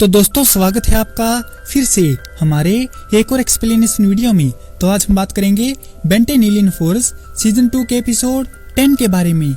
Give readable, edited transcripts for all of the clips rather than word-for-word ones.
तो दोस्तों स्वागत है आपका फिर से हमारे एक और एक्सप्लेनेशन वीडियो में। तो आज हम बात करेंगे बेन 10 एलियन फोर्स सीजन 2 के एपिसोड 10 के बारे में।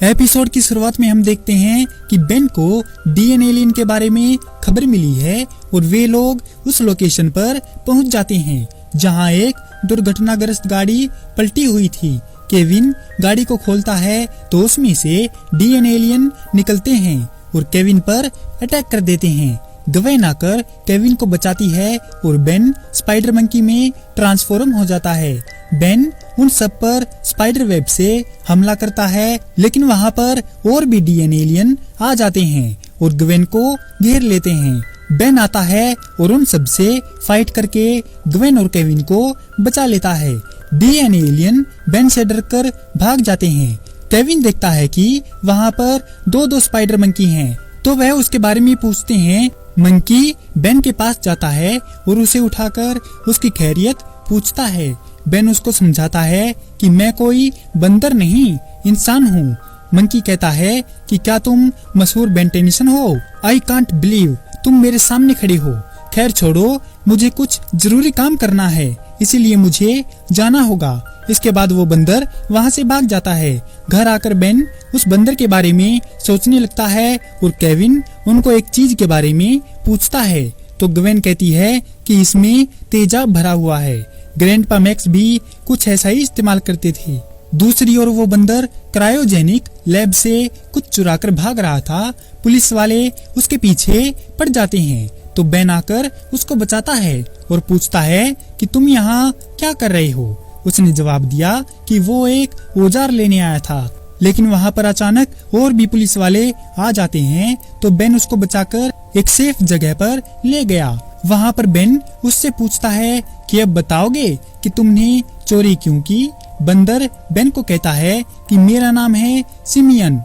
एपिसोड की शुरुआत में हम देखते हैं कि बेन को डीएन एलियन के बारे में खबर मिली है और वे लोग उस लोकेशन पर पहुंच जाते हैं जहां एक दुर्घटनाग्रस्त गाड़ी पलटी हुई थी। केविन गाड़ी को खोलता है तो उसमें से डीएन एलियन निकलते हैं और केविन पर अटैक कर देते हैं। गवेन आकर केविन को बचाती है और बेन स्पाइडर मंकी में ट्रांसफॉर्म हो जाता है। बेन उन सब पर स्पाइडर वेब से हमला करता है, लेकिन वहाँ पर और भी डीएन एलियन आ जाते हैं और गवेन को घेर लेते हैं। बेन आता है और उन सब से फाइट करके गवेन और केविन को बचा लेता है। डीएन एलियन बेन से डरकर भाग जाते हैं। केविन देखता है कि वहाँ पर दो स्पाइडर मंकी हैं, तो वह उसके बारे में पूछते हैं। मंकी बेन के पास जाता है और उसे उठाकर उसकी खैरियत पूछता है। बेन उसको समझाता है कि मैं कोई बंदर नहीं, इंसान हूँ। मंकी कहता है कि क्या तुम मशहूर बेन टेनिसन हो? आई कांट बिलीव तुम मेरे सामने खड़े हो। खैर छोड़ो, मुझे कुछ जरूरी काम करना है, इसीलिए मुझे जाना होगा। इसके बाद वो बंदर वहाँ से भाग जाता है। घर आकर बेन उस बंदर के बारे में सोचने लगता है और केविन उनको एक चीज के बारे में पूछता है। तो गवेन कहती है कि इसमें तेजाब भरा हुआ है। ग्रैंडपा मैक्स भी कुछ ऐसा ही इस्तेमाल करते थे। दूसरी ओर वो बंदर क्रायोजेनिक लैब से कुछ चुराकर भाग रहा था। पुलिस वाले उसके पीछे पड़ जाते हैं तो बेन आकर उसको बचाता है और पूछता है कि तुम यहाँ क्या कर रहे हो? उसने जवाब दिया कि वो एक औजार लेने आया था, लेकिन वहाँ पर अचानक और भी पुलिस वाले आ जाते हैं तो बेन उसको बचाकर एक सेफ जगह पर ले गया। वहाँ पर बेन उससे पूछता है कि अब बताओगे कि तुमने चोरी क्यों की? बंदर बेन को कहता है कि मेरा नाम है सिमियन,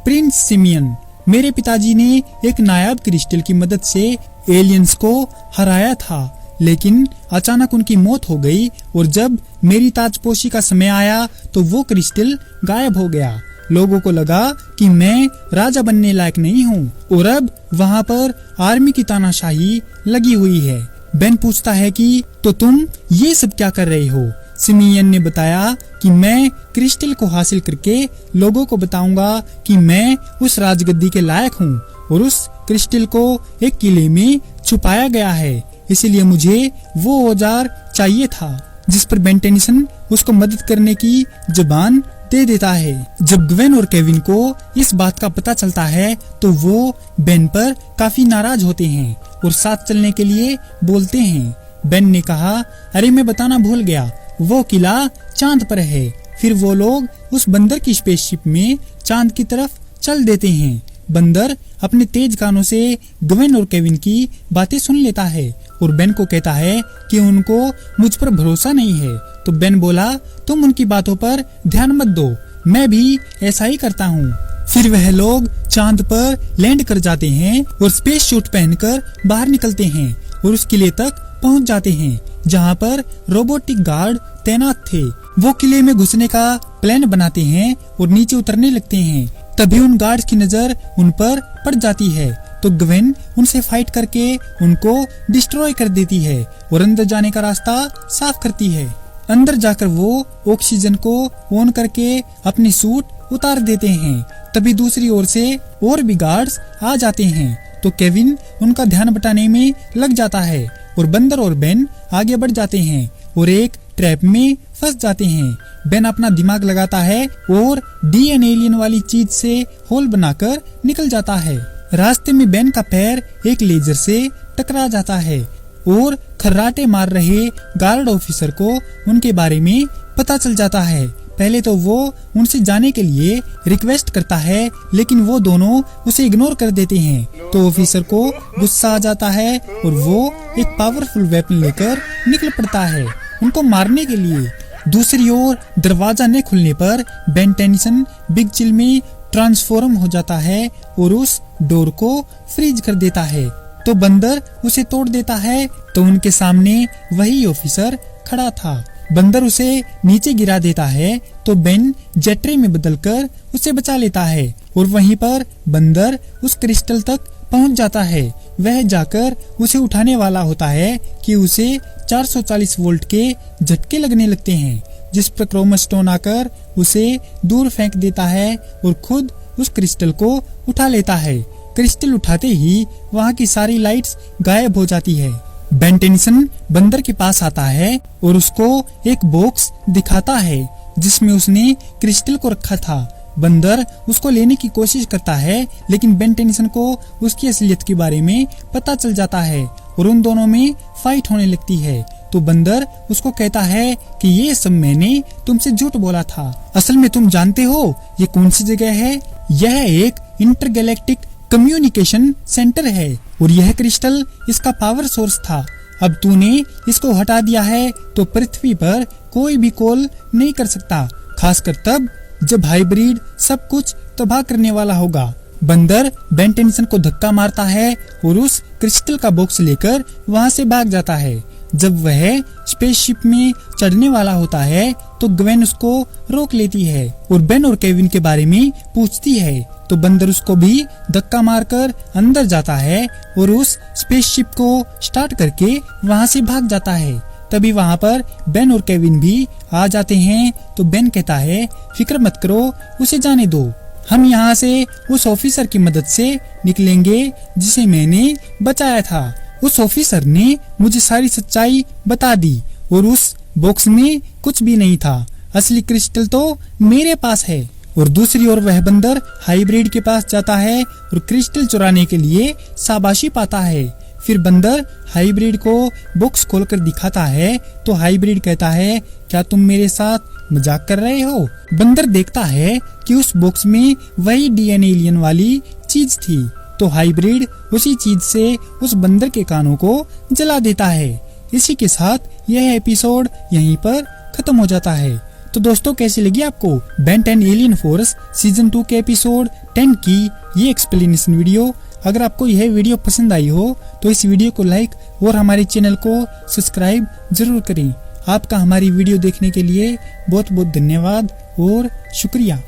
प्रिंस सिमियन। मेरे पिताजी ने एक नायाब क्रिस्टल की मदद से एलियंस को हराया था, लेकिन अचानक उनकी मौत हो गई और जब मेरी ताजपोशी का समय आया तो वो क्रिस्टल गायब हो गया। लोगों को लगा कि मैं राजा बनने लायक नहीं हूँ और अब वहाँ पर आर्मी की तानाशाही लगी हुई है। बेन पूछता है कि तो तुम ये सब क्या कर रहे हो? सिमियन ने बताया कि मैं क्रिस्टल को हासिल करके लोगों को बताऊंगा कि मैं उस राजगद्दी के लायक हूँ और उस क्रिस्टल को एक किले में छुपाया गया है, इसीलिए मुझे वो औजार चाहिए था। जिस पर बेन टेनिसन उसको मदद करने की जुबान दे देता है। जब गवेन और केविन को इस बात का पता चलता है तो वो बेन पर काफी नाराज होते हैं और साथ चलने के लिए बोलते हैं। बेन ने कहा, अरे मैं बताना भूल गया, वो किला चांद पर है। फिर वो लोग उस बंदर की स्पेसशिप में चांद की तरफ चल देते हैं। बंदर अपने तेज कानों से गवेन और केविन की बातें सुन लेता है और बेन को कहता है कि उनको मुझ पर भरोसा नहीं है। तो बेन बोला, तुम उनकी बातों पर ध्यान मत दो, मैं भी ऐसा ही करता हूँ। फिर वह लोग चांद पर लैंड कर जाते हैं और स्पेस सूट पहनकर बाहर निकलते हैं और उस किले तक पहुँच जाते हैं जहाँ पर रोबोटिक गार्ड तैनात थे। वो किले में घुसने का प्लान बनाते हैं और नीचे उतरने लगते हैं। तभी उन गार्ड्स की नजर उन पर पड़ जाती है तो गवेन उनसे फाइट करके उनको डिस्ट्रॉय कर देती है और अंदर जाने का रास्ता साफ करती है। अंदर जाकर वो ऑक्सीजन को ऑन करके अपने सूट उतार देते हैं। तभी दूसरी ओर से और भी गार्ड्स आ जाते हैं तो केविन उनका ध्यान बटाने में लग जाता है और बंदर और बेन आगे बढ़ जाते हैं और एक ट्रैप में फंस जाते हैं। बेन अपना दिमाग लगाता है और डीएन एलियन वाली चीज से होल बनाकर निकल जाता है। रास्ते में बेन का पैर एक लेजर से टकरा जाता है और खर्राटे मार रहे गार्ड ऑफिसर को उनके बारे में पता चल जाता है। पहले तो वो उनसे जाने के लिए रिक्वेस्ट करता है, लेकिन वो दोनों उसे इग्नोर कर देते हैं। तो ऑफिसर को गुस्सा आ जाता है और वो एक पावरफुल वेपन लेकर निकल पड़ता है उनको मारने के लिए। दूसरी ओर दरवाजा न खुलने पर बेन टेनिसन बिग चिल में ट्रांसफॉर्म हो जाता है और उस डोर को फ्रीज कर देता है। तो बंदर उसे तोड़ देता है तो उनके सामने वही ऑफिसर खड़ा था। बंदर उसे नीचे गिरा देता है तो बेन जेट्रे में बदलकर उसे बचा लेता है और वहीं पर बंदर उस क्रिस्टल तक पहुंच जाता है। वह जाकर उसे उठाने वाला होता है कि उसे 440 वोल्ट के झटके लगने लगते हैं, जिस पर क्रोमास्टोन आकर उसे दूर फेंक देता है और खुद उस क्रिस्टल को उठा लेता है। क्रिस्टल उठाते ही वहाँ की सारी लाइट्स गायब हो जाती है। बेन टेंसन बंदर के पास आता है और उसको एक बॉक्स दिखाता है जिसमें उसने क्रिस्टल को रखा था। बंदर उसको लेने की कोशिश करता है लेकिन बेन टेंसन को उसकी असलियत के बारे में पता चल जाता है और उन दोनों में फाइट होने लगती है। तो बंदर उसको कहता है कि ये सब मैंने तुमसे झूठ बोला था, असल में तुम जानते हो ये कौन सी जगह है? यह एक इंटरगैलेक्टिक कम्युनिकेशन सेंटर है और यह क्रिस्टल इसका पावर सोर्स था। अब तूने इसको हटा दिया है तो पृथ्वी पर कोई भी कॉल नहीं कर सकता, खासकर तब जब हाइब्रिड सब कुछ तबाह करने वाला होगा। बंदर बेन टेंसन को धक्का मारता है और उस क्रिस्टल का बॉक्स लेकर वहाँ से भाग जाता है। जब वह स्पेसशिप में चढ़ने वाला होता है तो ग्वेन उसको रोक लेती है और बेन और केविन के बारे में पूछती है। तो बंदर उसको भी धक्का मारकर अंदर जाता है और उस स्पेसशिप को स्टार्ट करके वहाँ से भाग जाता है। तभी वहाँ पर बेन और केविन भी आ जाते हैं। तो बेन कहता है फिक्र मत करो, उसे जाने दो, हम यहाँ से उस ऑफिसर की मदद से निकलेंगे जिसे मैंने बचाया था। उस ऑफिसर ने मुझे सारी सच्चाई बता दी और उस बॉक्स में कुछ भी नहीं था, असली क्रिस्टल तो मेरे पास है। और दूसरी ओर वह बंदर हाइब्रिड के पास जाता है और क्रिस्टल चुराने के लिए शाबाशी पाता है। फिर बंदर हाइब्रिड को बॉक्स खोलकर दिखाता है तो हाइब्रिड कहता है क्या तुम मेरे साथ मजाक कर रहे हो? बंदर देखता है कि उस बॉक्स में वही डीएनए एलियन वाली चीज थी। तो हाइब्रिड उसी चीज से उस बंदर के कानों को जला देता है। इसी के साथ यह एपिसोड यहीं पर खत्म हो जाता है। तो दोस्तों कैसी लगी आपको बेन 10 एलियन फोर्स सीजन 2 के एपिसोड 10 की ये एक्सप्लेनेशन वीडियो? अगर आपको यह वीडियो पसंद आई हो तो इस वीडियो को लाइक और हमारे चैनल को सब्सक्राइब जरूर करें। आपका हमारी वीडियो देखने के लिए बहुत बहुत धन्यवाद और शुक्रिया।